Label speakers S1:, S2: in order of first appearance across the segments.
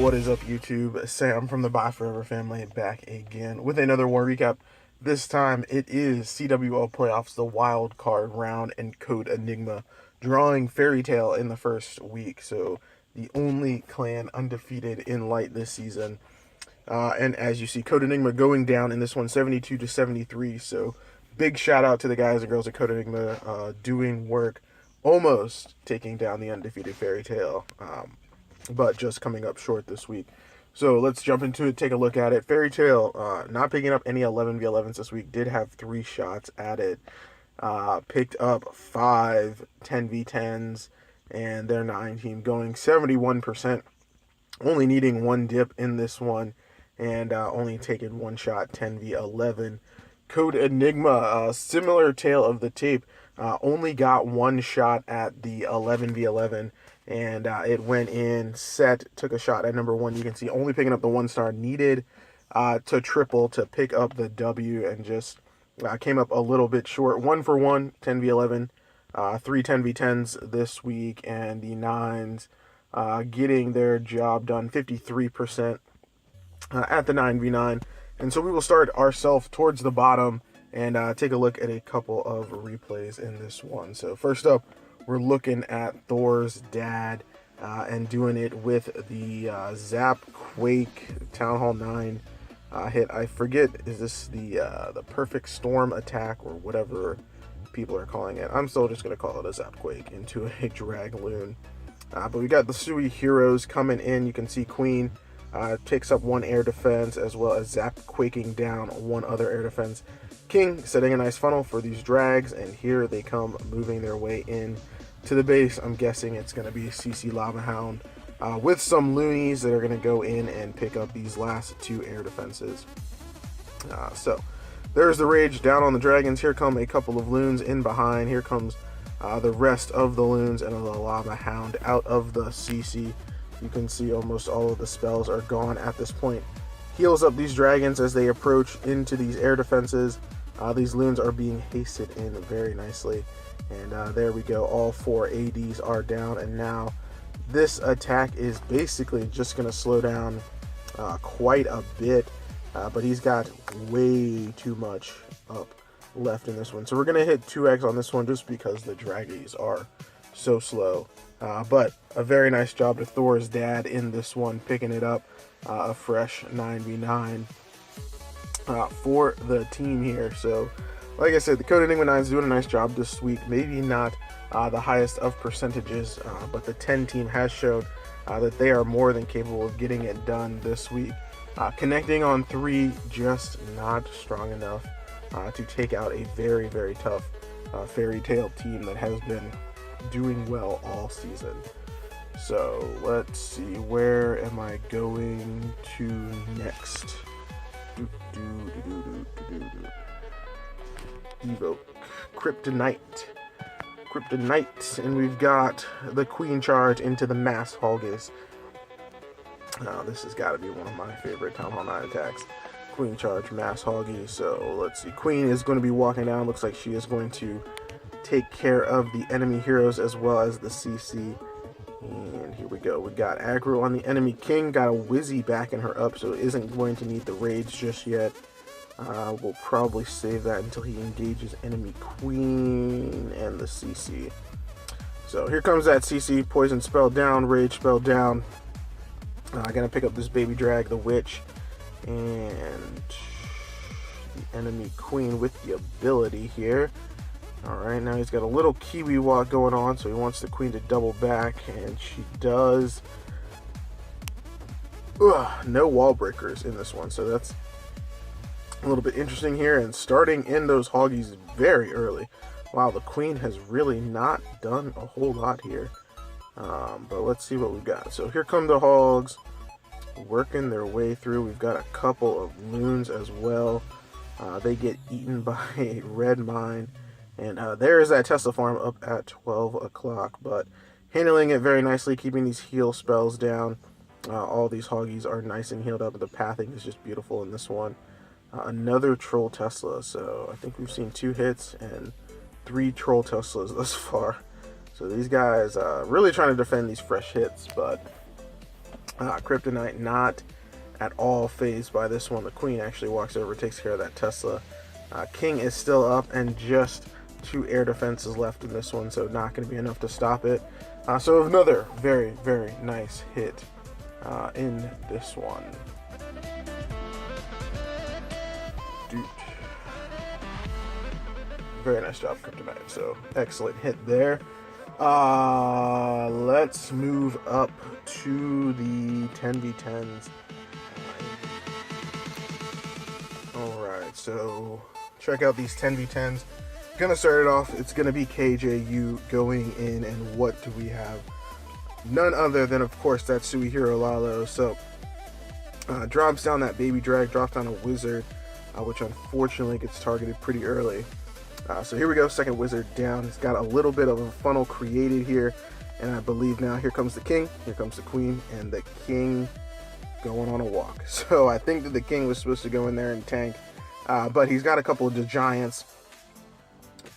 S1: What is up, YouTube? Sam from the Bye Forever family back again with another war recap. This time it is CWL playoffs, the wild card round, and Code Enigma drawing FairyTail in the first week. So the only clan undefeated in Lite this season. And as you see, Code Enigma going down in this one, 72-73. So big shout out to the guys and girls at Code Enigma doing work, almost taking down the undefeated FairyTail. But just coming up short this week. So let's jump into it, take a look at it. FairyTail, not picking up any 11v11s this week, did have 3 shots at it. Picked up 5 10v10s, and their 9 team going 71%. Only needing 1 dip in this one, and only taking 1 shot, 10v11. Code Enigma, similar tale of the tape, only got 1 shot at the 11v11. And it went in, set, took a shot at number 1. You can see only picking up the 1 star, needed to triple to pick up the W, and just came up a little bit short. 1 for 1, 10v11, 3 10v10s this week, and the 9s getting their job done, 53% at the 9v9. And so we will start ourselves towards the bottom and take a look at a couple of replays in this one. So first up, we're looking at Thor's dad and doing it with the Zap Quake Town Hall 9 hit. I forget, is this the Perfect Storm attack or whatever people are calling it? I'm still just going to call it a Zap Quake into a Drag Loon. But we got the Sui heroes coming in. You can see Queen takes up 1 air defense, as well as Zap Quaking down 1 other air defense. King setting a nice funnel for these drags, and here they come moving their way in to the base. I'm guessing it's going to be CC Lava Hound with some loonies that are going to go in and pick up these last 2 air defenses. So there's the rage down on the dragons. Here come a couple of loons in behind. Here comes the rest of the loons and the Lava Hound out of the CC. You can see almost all of the spells are gone at this point. Heals up these dragons as they approach into these air defenses. These loons are being hasted in very nicely. And there we go, all 4 ADs are down, and now this attack is basically just going to slow down quite a bit, but he's got way too much up left in this one. So we're going to hit 2x on this one just because the draggies are so slow. But a very nice job to Thor's dad in this one, picking it up, a fresh 9v9 for the team here. So like I said, the Code Enigma 9 is doing a nice job this week. Maybe not the highest of percentages, but the 10 team has shown that they are more than capable of getting it done this week. Connecting on 3, just not strong enough to take out a very, very tough FairyTail team that has been doing well all season. So let's see, where am I going to next? Evoke Kryptonite, and we've got the Queen charge into the Mass Hoggies. This has got to be one of my favorite Town Hall 9 attacks. Queen charge, Mass Hoggies. So let's see, Queen is going to be walking down. Looks like she is going to take care of the enemy heroes as well as the CC. And here we go. We got aggro on the enemy King. Got a Wizzy backing her up, so isn't going to need the raids just yet. We'll probably save that until he engages enemy Queen and the CC. So here comes that CC. Poison spell down, rage spell down. Gonna pick up this baby drag, the witch, and the enemy Queen with the ability here. Alright, now he's got a little Kiwi walk going on, so he wants the Queen to double back, and she does. No wall breakers in this one, so that's a little bit interesting here. And starting in those hoggies very early. Wow, the Queen has really not done a whole lot here. But let's see what we've got. So here come the hogs working their way through. We've got a couple of loons as well. They get eaten by a red mine. And there's that Tesla farm up at 12 o'clock. But handling it very nicely, keeping these heal spells down. All these hoggies are nice and healed up. The pathing is just beautiful in this one. Another Troll Tesla. So I think we've seen 2 hits and 3 Troll Teslas thus far. So these guys really trying to defend these fresh hits, but Kryptonite not at all phased by this one. The queen actually walks over, takes care of that Tesla. King is still up, and just 2 air defenses left in this one, so not going to be enough to stop it. So another very, very nice hit in this one. Dude. Very nice job, Kryptonite. So excellent hit there. Let's move up to the 10v10s. Alright, so check out these 10v10s. Gonna start it off. It's gonna be KJU going in, and what do we have? None other than, of course, that Suihiro Lalo. So drops down that baby drag, drops down a wizard, which unfortunately gets targeted pretty early. So here we go, second wizard down. It's got a little bit of a funnel created here, and I believe now here comes the king, here comes the queen, and the king going on a walk. So I think that the king was supposed to go in there and tank, but he's got a couple of the giants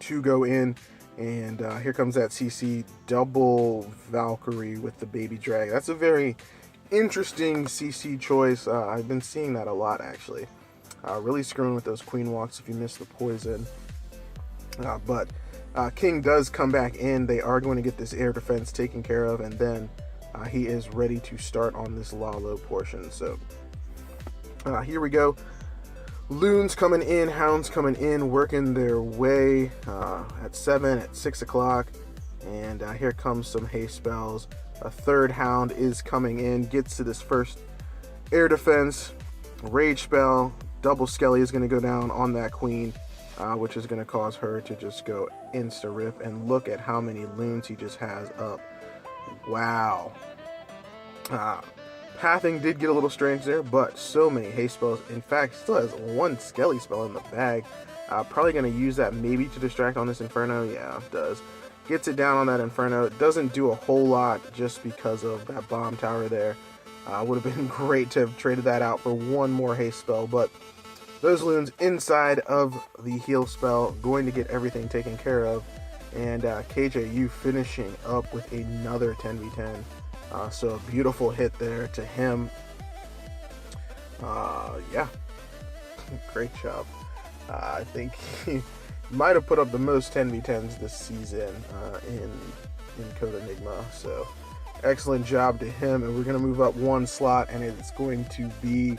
S1: to go in, and here comes that CC double Valkyrie with the baby drag. That's a very interesting CC choice. I've been seeing that a lot, actually. Really screwing with those queen walks if you miss the poison. But King does come back in. They are going to get this air defense taken care of, and then he is ready to start on this Lalo portion. So here we go. Loons coming in, hounds coming in, working their way at 7, at 6 o'clock. And here comes some haste spells. A third hound is coming in, gets to this first air defense. Rage spell, double Skelly is going to go down on that queen, which is going to cause her to just go insta-rip. And look at how many loons he just has up. Wow. Pathing did get a little strange there, but so many haste spells. In fact, still has 1 Skelly spell in the bag. Probably going to use that maybe to distract on this Inferno. Yeah, it does. Gets it down on that Inferno. It doesn't do a whole lot just because of that bomb tower there. Would have been great to have traded that out for 1 more haste spell, but those loons inside of the heal spell going to get everything taken care of. And KJU finishing up with another 10v10. So a beautiful hit there to him. Yeah, great job. I think he might have put up the most 10v10s this season in Code Enigma. So excellent job to him. And we're going to move up 1 slot, and it's going to be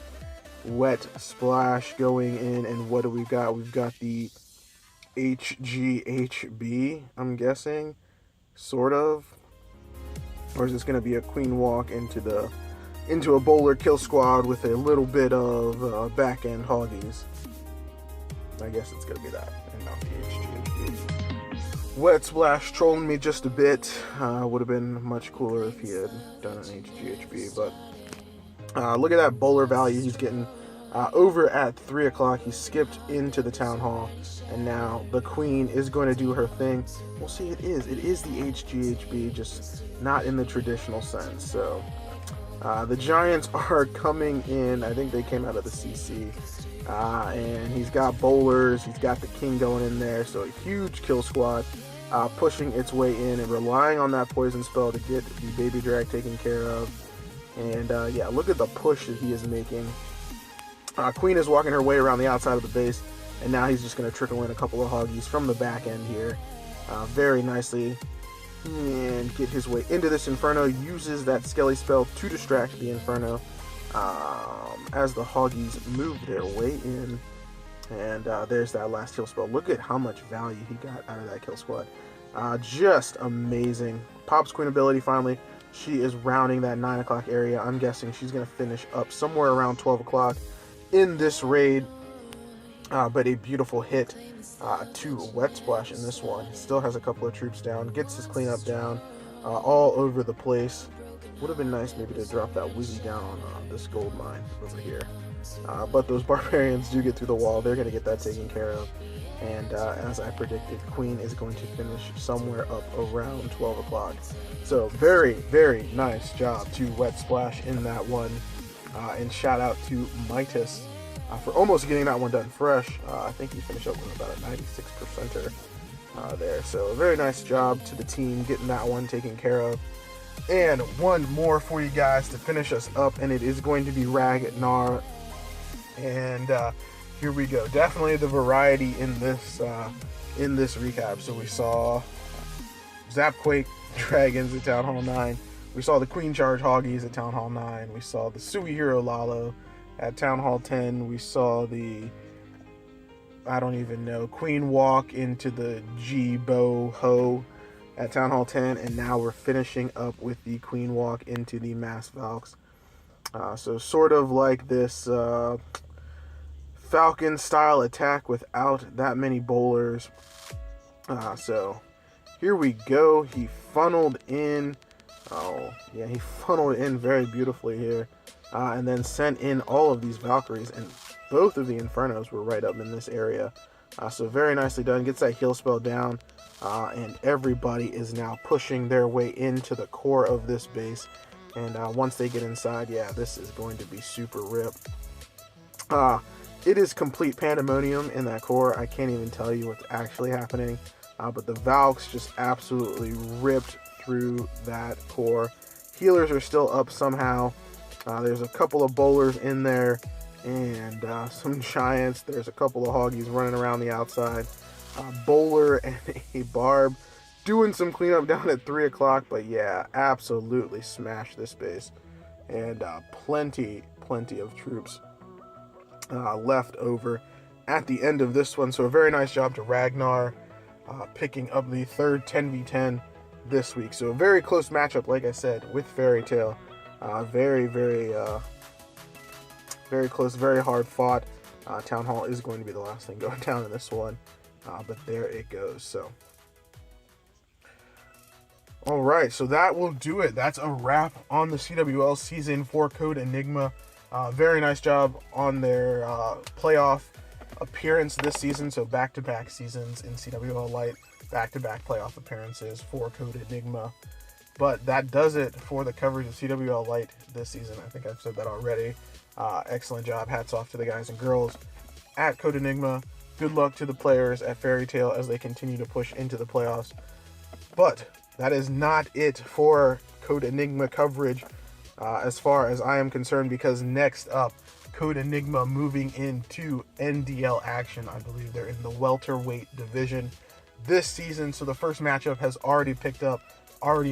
S1: Wet Splash going in. And what do we got? We've got the HGHB, I'm guessing, sort of. Or is this going to be a queen walk into a bowler kill squad with a little bit of back end hoggies? I guess it's going to be that, and not the HGHB. Wet Splash trolling me just a bit. Would have been much cooler if he had done an HGHB, but look at that bowler value he's getting. Over at 3 o'clock, he skipped into the town hall, and now the queen is going to do her thing. We'll see, it is the HGHB, just not in the traditional sense. So the giants are coming in. I think they came out of the CC, and he's got bowlers, he's got the king going in there, so a huge kill squad pushing its way in and relying on that poison spell to get the baby drag taken care of. And yeah, look at the push that he is making. Queen is walking her way around the outside of the base, and now he's just going to trickle in a couple of hoggies from the back end here very nicely, and get his way into this Inferno. Uses that Skelly spell to distract the Inferno as the hoggies move their way in. And there's that last kill spell. Look at how much value he got out of that kill squad. Just amazing. Pops Queen ability finally. She is rounding that 9 o'clock area. I'm guessing she's going to finish up somewhere around 12 o'clock in this raid. But a beautiful hit to Wet Splash in this one. Still has a couple of troops down. Gets his cleanup down all over the place. Would have been nice maybe to drop that Wizzy down on this gold mine over here. But those barbarians do get through the wall. They're going to get that taken care of. And as I predicted, Queen is going to finish somewhere up around 12 o'clock. So very, very nice job to Wet Splash in that one. And shout out to Midas for almost getting that one done fresh. I think he finished up with about a 96%er there. So a very nice job to the team getting that one taken care of. And one more for you guys to finish us up, and it is going to be Ragnar. And here we go. Definitely the variety in this recap. So we saw Zapquake Dragons at Town Hall 9. We saw the Queen Charge Hoggies at Town Hall 9. We saw the Sui Hero Lalo at Town Hall 10. We saw the, I don't even know, Queen Walk into the G-Bo Ho at Town Hall 10. And now we're finishing up with the Queen Walk into the Mass Valks. So sort of like this Falcon style attack without that many bowlers. So here we go. He funneled in. Oh, yeah, he funneled in very beautifully here. And then sent in all of these Valkyries. And both of the Infernos were right up in this area. So very nicely done. Gets that heal spell down. And everybody is now pushing their way into the core of this base. And once they get inside, yeah, this is going to be super rip. It is complete pandemonium in that core. I can't even tell you what's actually happening. But the Valks just absolutely ripped through that core. Healers are still up somehow. There's a couple of bowlers in there. And some giants. There's a couple of Hoggies running around the outside. Bowler and a Barb doing some cleanup down at 3 o'clock. But yeah, absolutely smashed this base. And plenty of troops left over at the end of this one. So a very nice job to Ragnar picking up the third 10v10 this week. So a very close matchup, like I said, with FairyTail. Very close, very hard fought. Town Hall is going to be the last thing going down in this one. But there it goes. So all right, so that will do it. That's a wrap on the CWL Season 4 Code Enigma. Very nice job on their playoff appearance this season. So back-to-back seasons in CWL Lite, back-to-back playoff appearances for Code Enigma. But that does it for the coverage of CWL Lite this season. I think I've said that already. Excellent job. Hats off to the guys and girls at Code Enigma. Good luck to the players at FairyTail as they continue to push into the playoffs. But that is not it for Code Enigma coverage as far as I am concerned, because next up, Code Enigma moving into NDL action. I believe they're in the welterweight division this season. So the first matchup has already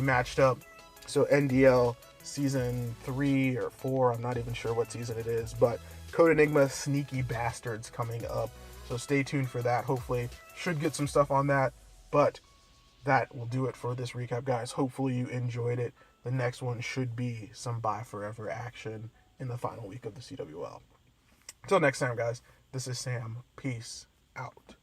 S1: matched up. So NDL season 3 or 4, I'm not even sure what season it is, but Code Enigma Sneaky Bastards coming up. So stay tuned for that. Hopefully should get some stuff on that, but that will do it for this recap, guys. Hopefully you enjoyed it. The next one should be some Buy Forever action in the final week of the CWL. Until next time, guys, this is Sam. Peace out.